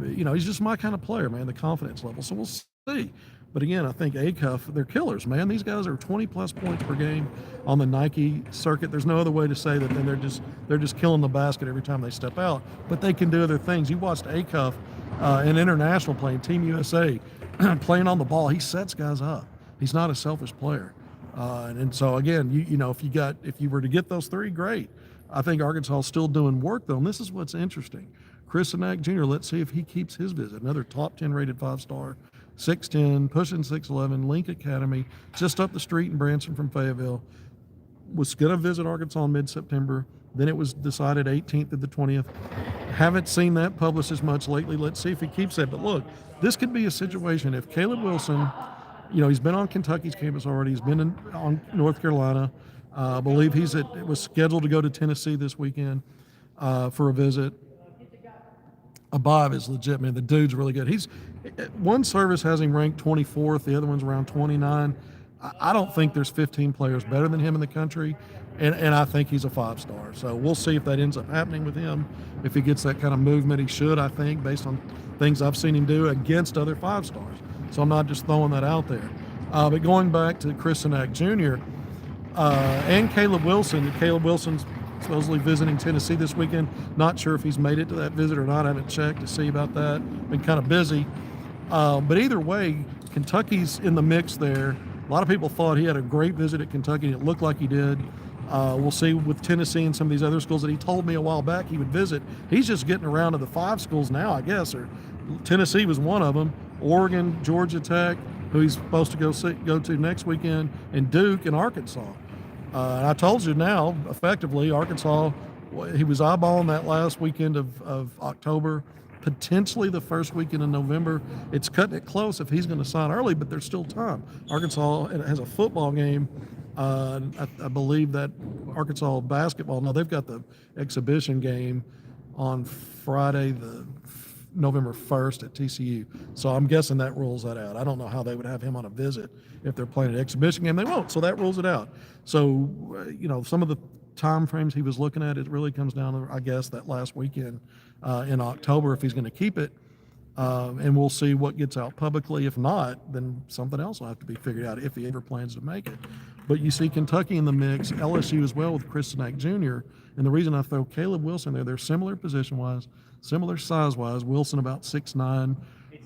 He's just my kind of player, man, the confidence level. So we'll see. But again, I think Acuff, they're killers, man. These guys are 20-plus points per game on the Nike circuit. There's no other way to say that. Then they're just killing the basket every time they step out. But they can do other things. You watched Acuff in international playing, Team USA, playing on the ball. He sets guys up. He's not a selfish player. And so again, if you were to get those 3, great. I think Arkansas is still doing work though, and this is what's interesting. Chris Anak Jr., let's see if he keeps his visit. Another top 10 rated 5-star, 6'10", pushing 6'11", Link Academy, just up the street in Branson from Fayetteville. Was going to visit Arkansas in mid-September. Then it was decided 18th to the 20th. Haven't seen that published as much lately. Let's see if he keeps that. But look, this could be a situation if Caleb Wilson. He's been on Kentucky's campus already. He's been on North Carolina. I believe was scheduled to go to Tennessee this weekend for a visit. Abayev is legit, man. The dude's really good. One service has him ranked 24th. The other one's around 29. I don't think there's 15 players better than him in the country, and I think he's a 5-star. So we'll see if that ends up happening with him. If he gets that kind of movement, he should, I think, based on things I've seen him do against other 5-stars. So I'm not just throwing that out there. But going back to Chris Anak Jr. And Caleb Wilson. Caleb Wilson's supposedly visiting Tennessee this weekend. Not sure if he's made it to that visit or not. I haven't checked to see about that. Been kind of busy. But either way, Kentucky's in the mix there. A lot of people thought he had a great visit at Kentucky, and it looked like he did. We'll see with Tennessee and some of these other schools that he told me a while back he would visit. He's just getting around to the 5 schools now, I guess, or Tennessee was one of them. Oregon, Georgia Tech, who he's supposed to go to next weekend, and Duke and Arkansas. And I told you now, effectively, Arkansas, he was eyeballing that last weekend of October, potentially the first weekend in November. It's cutting it close if he's going to sign early, but there's still time. Arkansas has a football game. I believe that Arkansas basketball, no, they've got the exhibition game on Friday, November 1st at TCU. So I'm guessing that rules that out. I don't know how they would have him on a visit if they're playing an exhibition game. They won't, so that rules it out. So, some of the time frames he was looking at, it really comes down to, I guess, that last weekend in October if he's going to keep it. And we'll see what gets out publicly. If not, then something else will have to be figured out if he ever plans to make it. But you see Kentucky in the mix, LSU as well with Chris Sinak Jr. And the reason I throw Caleb Wilson there, they're similar position-wise, similar size-wise. Wilson about 6'9",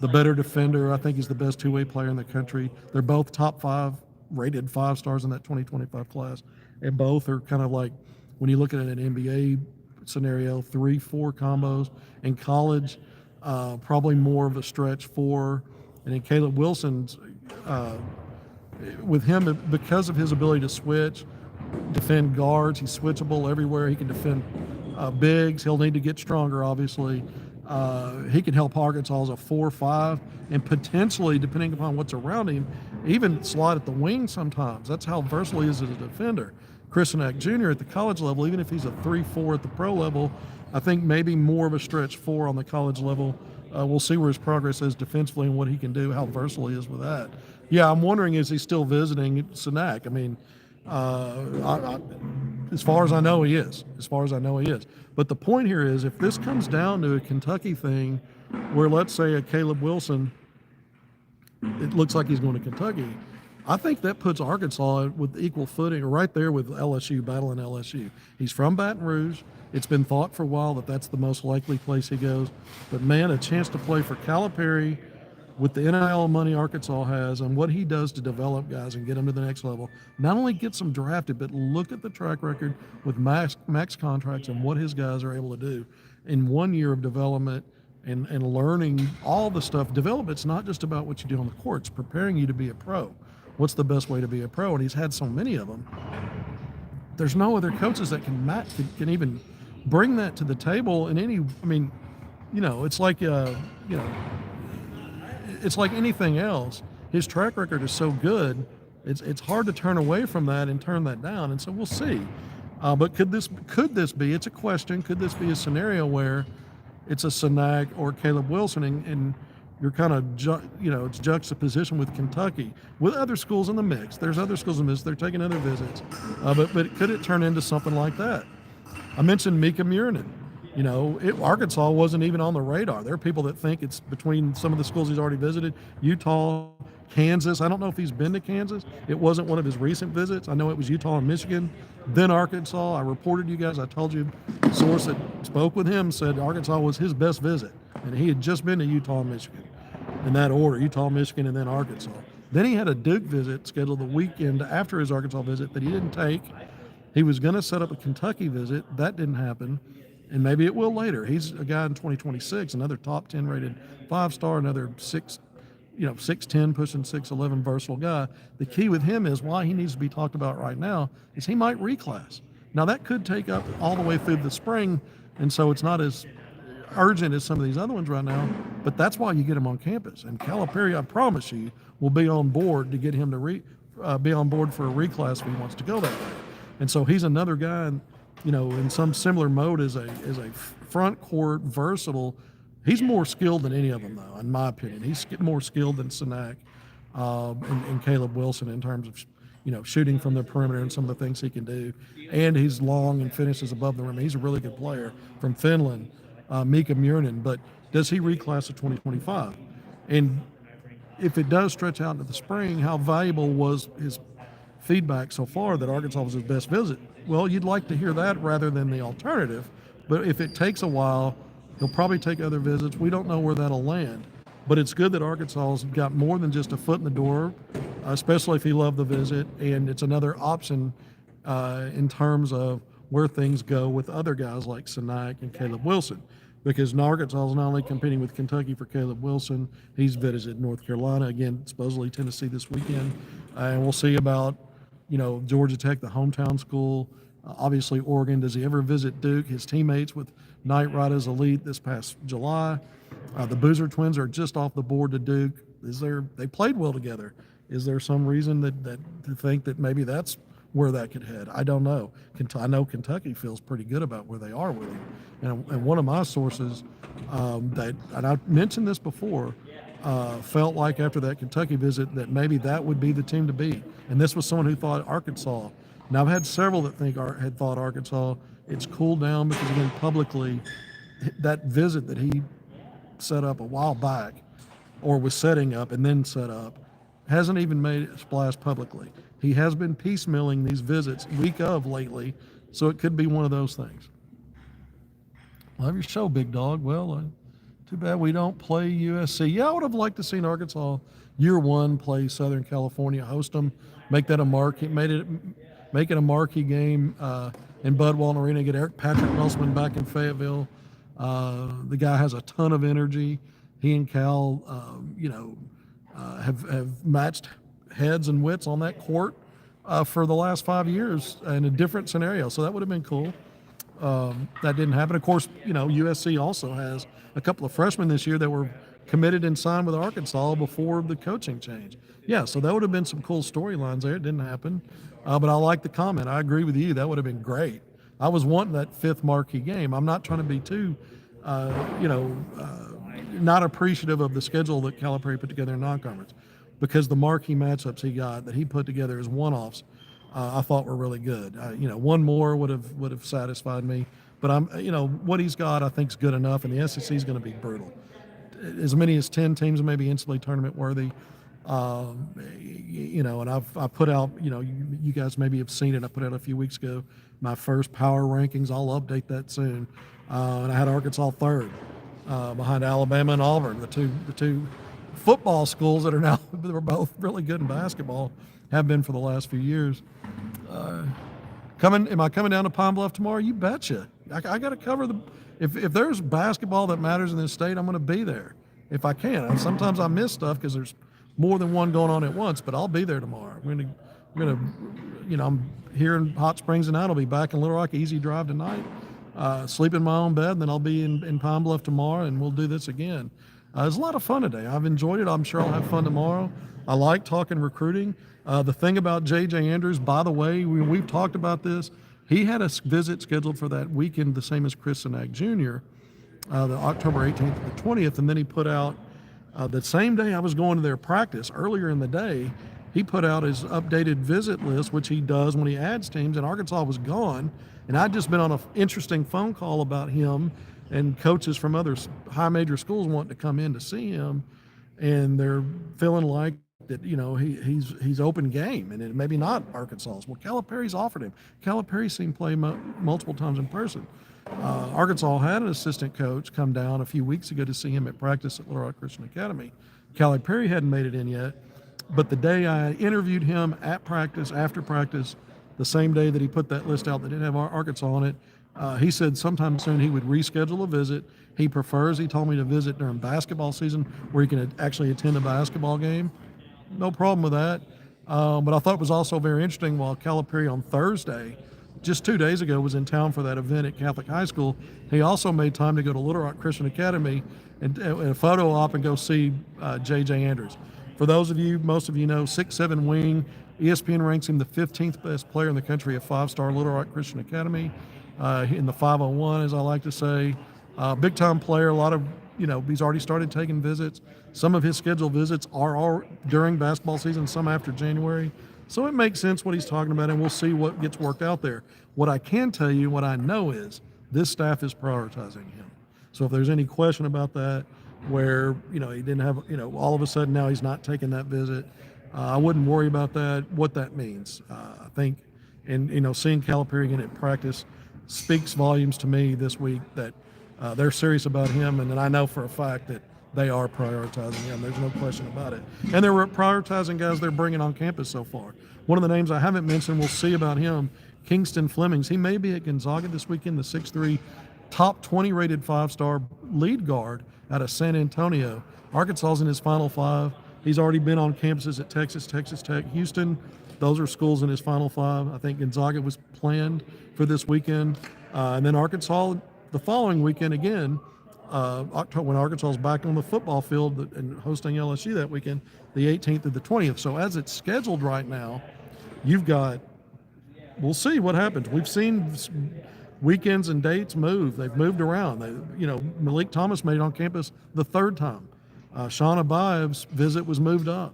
the better defender. I think he's the best two-way player in the country. They're both top 5 rated 5 stars in that 2025 class. And both are kind of like, when you look at an NBA scenario, 3-4 combos. In college, probably more of a stretch 4. And in Caleb Wilson's, with him, because of his ability to switch, defend guards, he's switchable everywhere. He can defend bigs. He'll need to get stronger, obviously. He can help Arkansas as a 4-5, and potentially, depending upon what's around him, even slide at the wing sometimes. That's how versatile he is as a defender. Chris Sinak Jr. at the college level, even if he's a 3-4 at the pro level, I think maybe more of a stretch 4 on the college level. We'll see where his progress is defensively and what he can do, how versatile he is with that. Yeah, I'm wondering, is he still visiting Sinak? I mean, as far as I know, he is. As far as I know, he is. But the point here is, if this comes down to a Kentucky thing where, let's say, a Caleb Wilson, it looks like he's going to Kentucky, I think that puts Arkansas with equal footing, right there with LSU, battling LSU. He's from Baton Rouge. It's been thought for a while that that's the most likely place he goes. But, man, a chance to play for Calipari with the NIL money Arkansas has and what he does to develop guys and get them to the next level, not only gets them drafted, but look at the track record with max contracts and what his guys are able to do in 1 year of development and learning all the stuff. Development's not just about what you do on the court. It's preparing you to be a pro. What's the best way to be a pro? And he's had so many of them. There's no other coaches that can even bring that to the table in any, I mean, it's like, it's like anything else. His track record is so good, it's hard to turn away from that and turn that down. And so we'll see. But could this be? It's a question. Could this be a scenario where it's a Sinak or Caleb Wilson, and you're kind of it's juxtaposition with Kentucky, with other schools in the mix. There's other schools in the mix. They're taking other visits. But could it turn into something like that? I mentioned Mika Murinen. Arkansas wasn't even on the radar. There are people that think it's between some of the schools he's already visited, Utah, Kansas. I don't know if he's been to Kansas. It wasn't one of his recent visits. I know it was Utah and Michigan, then Arkansas. I reported you guys. I told you, a source that spoke with him said Arkansas was his best visit, and he had just been to Utah and Michigan in that order, Utah, Michigan, and then Arkansas. Then he had a Duke visit scheduled the weekend after his Arkansas visit that he didn't take. He was going to set up a Kentucky visit. That didn't happen. And maybe it will later. He's a guy in 2026, another top 10 rated 5-star, another 6'10", pushing 6'11", versatile guy. The key with him is why he needs to be talked about right now is he might reclass. Now that could take up all the way through the spring, and so it's not as urgent as some of these other ones right now, but that's why you get him on campus. And Calipari, I promise you, will be on board to get him to be on board for a reclass if he wants to go that way. And so he's another guy, in some similar mode as a front court versatile. He's more skilled than any of them, though, in my opinion. He's more skilled than Sinak and Caleb Wilson in terms of, shooting from the perimeter and some of the things he can do. And he's long and finishes above the rim. He's a really good player from Finland, Mika Murinen. But does he reclass to 2025? And if it does stretch out into the spring, how valuable was his feedback so far that Arkansas was his best visit? Well, you'd like to hear that rather than the alternative. But if it takes a while, he'll probably take other visits. We don't know where that'll land. But it's good that Arkansas's got more than just a foot in the door, especially if he loved the visit. And it's another option in terms of where things go with other guys like Sinak and Caleb Wilson. Because Arkansas is not only competing with Kentucky for Caleb Wilson, he's visited North Carolina, again, supposedly Tennessee this weekend. And we'll see about, Georgia Tech, the hometown school. Obviously, Oregon. Does he ever visit Duke? His teammates with Knight Riders Elite this past July. The Boozer twins are just off the board to Duke. They played well together. Is there some reason that to think that maybe that's where that could head? I don't know. I know Kentucky feels pretty good about where they are with him. And one of my sources and I mentioned this before, felt like after that Kentucky visit that maybe that would be the team to beat. And this was someone who thought Arkansas. Now, I've had several that had thought Arkansas. It's cooled down because, again, publicly, that visit that he set up a while back, or was setting up and then set up, hasn't even made a splash publicly. He has been piecemealing these visits week of lately, so it could be one of those things. Love your show, big dog. Well, too bad we don't play USC. Yeah, I would have liked to seen Arkansas year one play Southern California, host them, make that a make it a marquee game in Bud Walton Arena. Get Eric Patrick Nussman back in Fayetteville. The guy has a ton of energy. He and Cal, have matched heads and wits on that court for the last 5 years in a different scenario. So that would have been cool. That didn't happen. Of course, USC also has a couple of freshmen this year that were committed and signed with Arkansas before the coaching change. Yeah, so that would have been some cool storylines there. It didn't happen. But I like the comment. I agree with you. That would have been great. I was wanting that fifth marquee game. I'm not trying to be too, not appreciative of the schedule that Calipari put together in non-conference, because the marquee matchups he got that he put together as one-offs, I thought were really good. One more would have satisfied me, but what he's got I think is good enough, and the SEC is going to be brutal. As many as 10 teams may be instantly tournament worthy. And I put out, you guys maybe have seen it. I put out a few weeks ago my first power rankings. I'll update that soon. And I had Arkansas third, behind Alabama and Auburn, the two football schools that are now they're both really good in basketball, have been for the last few years. Am I coming down to Pine Bluff tomorrow? You betcha. I got to cover if there's basketball that matters in this state, I'm going to be there if I can. And sometimes I miss stuff because there's more than one going on at once, but I'll be there tomorrow. I'm here in Hot Springs tonight. I'll be back in Little Rock, easy drive tonight. Sleep in my own bed, and then I'll be in Pine Bluff tomorrow, and we'll do this again. It was a lot of fun today. I've enjoyed it. I'm sure I'll have fun tomorrow. I like talking recruiting. The thing about J.J. Andrews, by the way, we've talked about this. He had a visit scheduled for that weekend, the same as Chris Sinak Jr., the October 18th to the 20th, and then he put out the same day I was going to their practice, earlier in the day, he put out his updated visit list, which he does when he adds teams, and Arkansas was gone. And I'd just been on an interesting phone call about him and coaches from other high major schools wanting to come in to see him, and they're feeling like that, he's open game, and it maybe not Arkansas's. Well, Calipari's offered him. Calipari's seen play multiple times in person. Arkansas had an assistant coach come down a few weeks ago to see him at practice at Little Rock Christian Academy. Calipari hadn't made it in yet, but the day I interviewed him at practice, after practice, the same day that he put that list out that didn't have Arkansas on it, he said sometime soon he would reschedule a visit. He told me to visit during basketball season where he can actually attend a basketball game. No problem with that. But I thought it was also very interesting, while Calipari on Thursday, just 2 days ago, was in town for that event at Catholic High School, he also made time to go to Little Rock Christian Academy and a photo op and go see J.J. Andrews. For those of you, most of you know, 6'7" wing. ESPN ranks him the 15th best player in the country at five-star Little Rock Christian Academy, in the 501, as I like to say. Big-time player, a lot of, he's already started taking visits. Some of his scheduled visits are during basketball season, some after January. So it makes sense what he's talking about, and we'll see what gets worked out there. What I can tell you, what I know is this staff is prioritizing him. So if there's any question about that, where, he didn't have, all of a sudden now he's not taking that visit, I wouldn't worry about that, what that means. I think, and, seeing Calipari again at practice speaks volumes to me this week that they're serious about him, and then I know for a fact that they are prioritizing him. There's no question about it. And they're prioritizing guys they're bringing on campus so far. One of the names I haven't mentioned, we'll see about him, Kingston Flemings. He may be at Gonzaga this weekend, the 6'3", top 20 rated five-star lead guard out of San Antonio. Arkansas's in his Final Five. He's already been on campuses at Texas, Texas Tech, Houston. Those are schools in his Final Five. I think Gonzaga was planned for this weekend. And then Arkansas the following weekend again, when Arkansas is back on the football field and hosting LSU that weekend, the 18th to the 20th. So as it's scheduled right now, we'll see what happens. We've seen weekends and dates move. They've moved around. Malik Thomas made it on campus the third time. Shauna Bives' visit was moved up.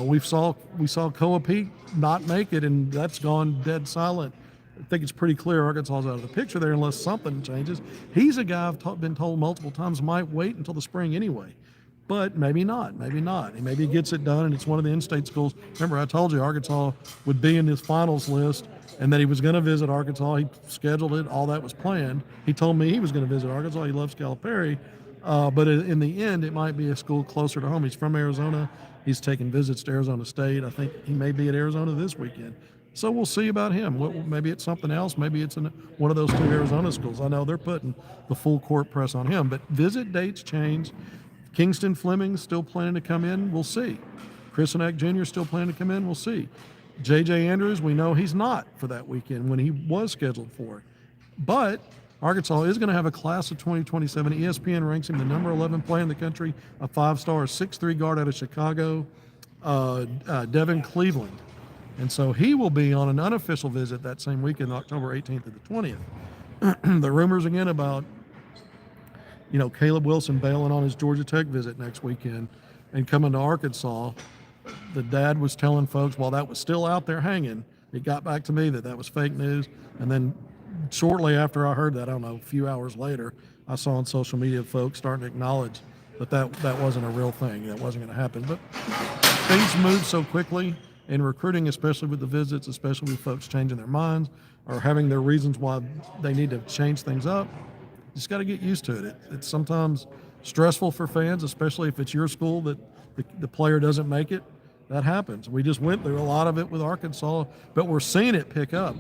We saw Koa Pete not make it, and that's gone dead silent I think it's pretty clear Arkansas is out of the picture there unless something changes. He's a guy I've been told multiple times might wait until the spring anyway. But maybe not, maybe not. And maybe he gets it done and it's one of the in-state schools. Remember, I told you Arkansas would be in his finals list and that he was going to visit Arkansas. He scheduled it. All that was planned. He told me he was going to visit Arkansas. He loves Calipari. But in the end, it might be a school closer to home. He's from Arizona. He's taking visits to Arizona State. I think he may be at Arizona this weekend. So we'll see about him. Maybe it's something else. Maybe it's in one of those two Arizona schools. I know they're putting the full court press on him. But visit dates change. Kingston Fleming's still planning to come in. We'll see. Christinak Jr. still planning to come in. We'll see. J.J. Andrews, we know he's not for that weekend when he was scheduled for it. But Arkansas is going to have a class of 2027. ESPN ranks him the number 11 player in the country, a 5-star, 6'3" guard out of Chicago, Devin Cleveland. And so he will be on an unofficial visit that same weekend, October 18th to the 20th. The rumors again about Caleb Wilson bailing on his Georgia Tech visit next weekend and coming to Arkansas. The dad was telling folks while that was still out there hanging, it got back to me that was fake news. And then shortly after I heard that, I don't know, a few hours later, I saw on social media folks starting to acknowledge that wasn't a real thing. That wasn't going to happen. But things move so quickly in recruiting, especially with the visits, especially with folks changing their minds or having their reasons why they need to change things up. Just got to get used to it. It's sometimes stressful for fans, especially if it's your school that the player doesn't make it. That happens. We just went through a lot of it with Arkansas, but we're seeing it pick up,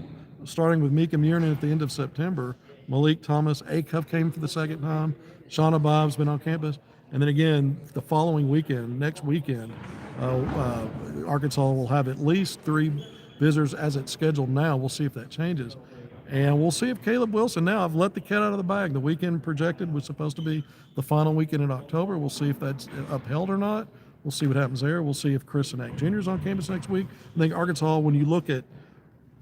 starting with Mika Miernan at the end of September. Malik Thomas, Acuff came for the second time. Shauna Bob's been on campus. And then again, the following weekend, next weekend, Arkansas will have at least 3 visitors as it's scheduled now. We'll see if that changes. And we'll see if Caleb Wilson, now I've let the cat out of the bag. The weekend projected was supposed to be the final weekend in October. We'll see if that's upheld or not. We'll see what happens there. We'll see if Christinak Jr. is on campus next week. I think Arkansas, when you look at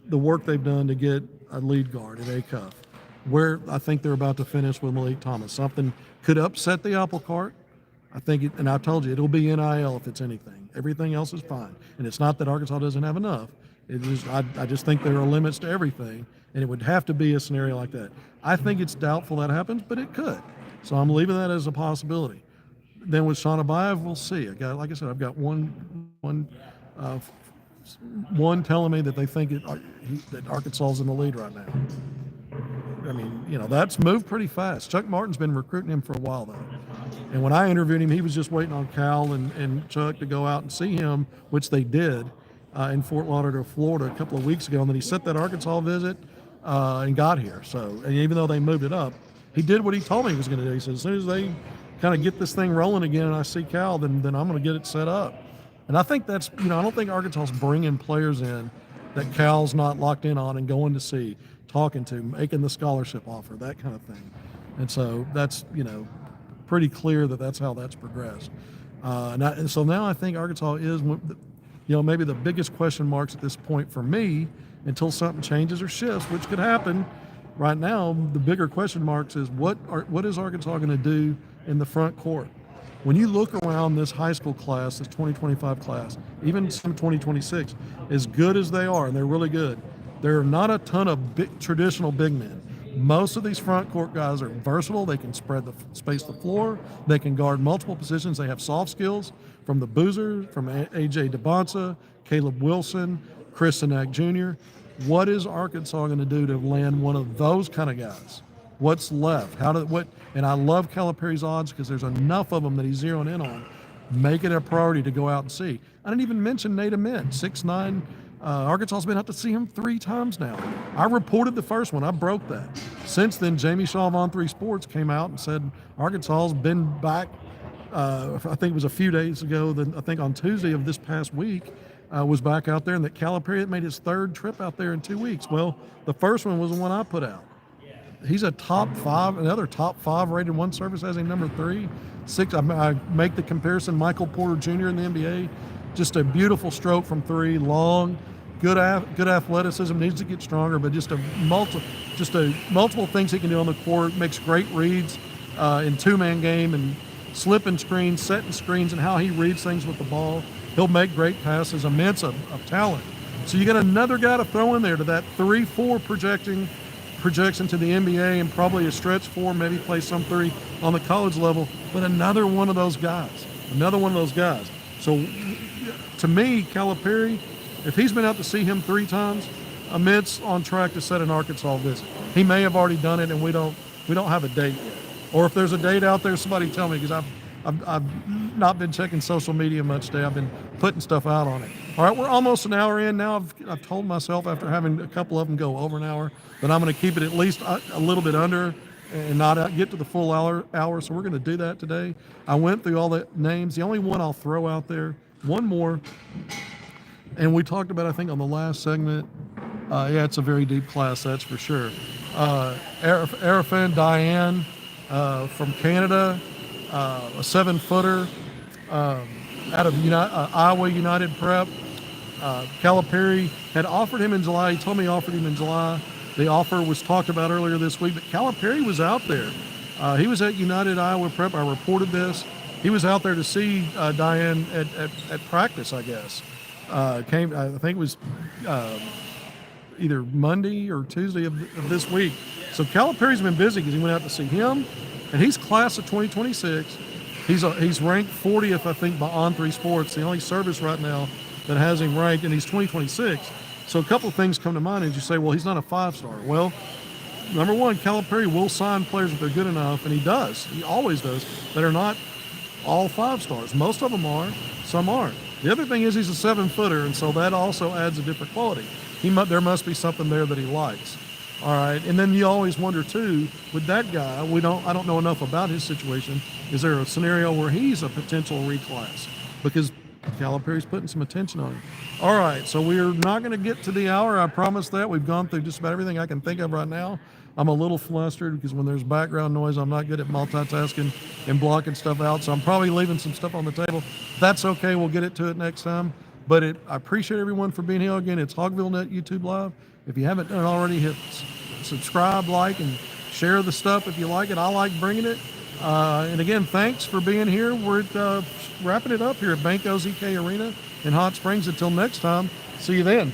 the work they've done to get a lead guard at Acuff, where I think they're about to finish with Malik Thomas, something could upset the apple cart. I think, and I told you, it'll be NIL if it's anything. Everything else is fine. And it's not that Arkansas doesn't have enough. It is, I just think there are limits to everything, and it would have to be a scenario like that. I think it's doubtful that happens, but it could. So I'm leaving that as a possibility. Then with Shauna Bayev, we'll see. Like I said, I've got one telling me that they think that Arkansas is in the lead right now. I mean, that's moved pretty fast. Chuck Martin's been recruiting him for a while, though. And when I interviewed him, he was just waiting on Cal and Chuck to go out and see him, which they did in Fort Lauderdale, Florida, a couple of weeks ago. And then he set that Arkansas visit and got here. So, and even though they moved it up, he did what he told me he was going to do. He said, as soon as they kind of get this thing rolling again and I see Cal, then I'm going to get it set up. And I think that's, I don't think Arkansas is bringing players in that Cal's not locked in on and going to see, talking to, making the scholarship offer, that kind of thing. And so that's, pretty clear that that's how that's progressed. And so now I think Arkansas is, maybe the biggest question marks at this point for me until something changes or shifts, which could happen. Right now, the bigger question marks is what is Arkansas going to do in the front court? When you look around this high school class, this 2025 class, even some 2026, as good as they are, and they're really good, there are not a ton of traditional big men. Most of these front court guys are versatile. They can space the floor. They can guard multiple positions. They have soft skills from the Boozers, from A.J. DeBonsa, Caleb Wilson, Christinak Jr. What is Arkansas going to do to land one of those kind of guys? What's left? And I love Calipari's odds because there's enough of them that he's zeroing in on. Make it a priority to go out and see. I didn't even mention Nate Ament, 6'9". Arkansas's been out to see him 3 times now. I reported the first one. I broke that. Since then, Jamie Shaw of On3 Sports came out and said Arkansas's been back, I think it was a few days ago, I think on Tuesday of this past week, was back out there, and that Calipari made his 3rd trip out there in 2 weeks. Well, the first one was the one I put out. He's a top 5, another top 5 rated one service as a number 3. 6, I make the comparison, Michael Porter Jr. in the NBA. Just a beautiful stroke from 3, long, good athleticism, needs to get stronger, but just a multiple things he can do on the court, makes great reads in 2-man game and slipping screens, setting screens, and how he reads things with the ball. He'll make great passes, immense of talent. So you got another guy to throw in there to that 3-4 projection to the NBA, and probably a stretch 4, maybe play some 3 on the college level. But another one of those guys. So to me, Calipari, if he's been out to see him 3 times, Amit's on track to set an Arkansas visit. He may have already done it, and we don't have a date yet. Or if there's a date out there, somebody tell me, because I've not been checking social media much today. I've been putting stuff out on it. All right, we're almost an hour in now. I've told myself, after having a couple of them go over an hour, that I'm going to keep it at least a little bit under and not get to the full hour. So we're going to do that today. I went through all the names. The only one I'll throw out there, one more, and we talked about, I think, on the last segment. Yeah, it's a very deep class, that's for sure. Arafin Diane from Canada, a 7-footer out of Iowa United Prep. Calipari had offered him in July. He told me he offered him in July. The offer was talked about earlier this week, but Calipari was out there. He was at United Iowa Prep. I reported this. He was out there to see Diane at practice, I guess. I think it was either Monday or Tuesday of this week. So Calipari's been busy because he went out to see him, and he's class of 2026. He's ranked 40th, I think, by On3 Sports, the only service right now that has him ranked, and he's 2026. So a couple of things come to mind as you say, well, he's not a 5-star. Well, number one, Calipari will sign players if they're good enough, and he does. He always does. That are not all 5-stars. Most of them are, some aren't. The other thing is he's a 7-footer, and so that also adds a different quality. There must be something there that he likes. All right, and then you always wonder too, with that guy, I don't know enough about his situation. Is there a scenario where he's a potential reclass? Because Calipari's putting some attention on him. All right, so we're not going to get to the hour. I promise that. We've gone through just about everything I can think of right now. I'm a little flustered because when there's background noise, I'm not good at multitasking and blocking stuff out. So I'm probably leaving some stuff on the table. That's okay. We'll get to it next time. But I appreciate everyone for being here again. It's HogvilleNET YouTube Live. If you haven't done it already, hit subscribe, like, and share the stuff if you like it. I like bringing it. And again, thanks for being here. We're wrapping it up here at Bank OZK Arena in Hot Springs. Until next time, see you then.